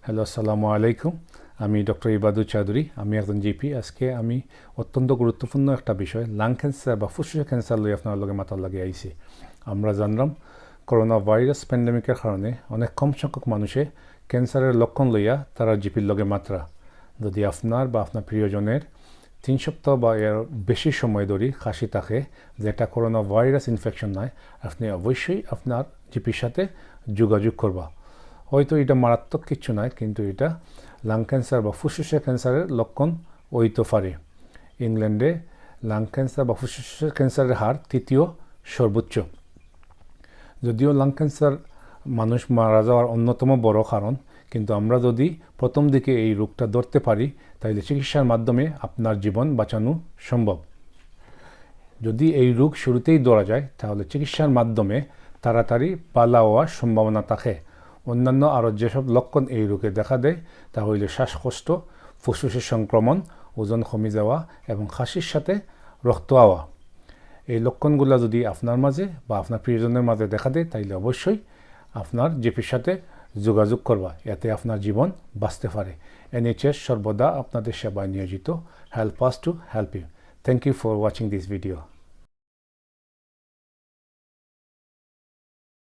Hello, আসসালামু আলাইকুম। আমি ডক্টর ইবাদুল চৌধুরী। আমি একজন জিপি। আজকে আমি অত্যন্ত গুরুত্বপূর্ণ একটা বিষয় লাং ক্যান্সার বা ফুসফুসের ক্যান্সার লই আপনার লগে মাথার লাগে আইছি। আমরা জানলাম করোনা ভাইরাস প্যান্ডেমিকের কারণে অনেক কম সংখ্যক মানুষে ক্যান্সারের লক্ষণ লইয়া তারা জিপির লগে মাত্রা। যদি আপনার বা আপনার প্রিয়জনের 3 সপ্তাহ বা এর বেশি সময় ধরে কাশি থাকে, যেটা করোনা ভাইরাস ইনফেকশন নয়, আপনি অবশ্যই আপনার জিপির সাথে যোগাযোগ করবা। হয়তো এটা মারাত্মক কিছু নয়, কিন্তু এটা লাং ক্যান্সার বা ফুসফুসের ক্যান্সারের লক্ষণ হইতে পারে। ইংল্যান্ডে লাং ক্যান্সার বা ফুসফুসের ক্যান্সারের হার 3য় সর্বোচ্চ। যদিও লাং ক্যান্সার মানুষ মারা যাওয়ার অন্যতম বড় কারণ, কিন্তু আমরা যদি প্রথম দিকে এই রোগটা ধরতে পারি তাহলে চিকিৎসার মাধ্যমে আপনার জীবন বাঁচানো সম্ভব। যদি এই রোগ শুরুতেই ধরা যায় তাহলে চিকিৎসার মাধ্যমে তাড়াতাড়ি ভালো হওয়ার সম্ভাবনা থাকে। অন্যান্য আরও যেসব লক্ষণ এই রোগে দেখা দেয় তা হইল শ্বাসকষ্ট, ফুসফুসের সংক্রমণ, ওজন কমে যাওয়া এবং কাশির সাথে রক্ত আওয়া। এই লক্ষণগুলো যদি আপনার মাঝে বা আপনার প্রিয়জনের মাঝে দেখা দেয় তাইলে অবশ্যই আপনার জিপির সাথে যোগাযোগ করবা, এতে আপনার জীবন বাঁচতে পারে। NHS সর্বদা আপনাদের সেবায় নিয়োজিত। Help us to help you. Thank you for watching this video.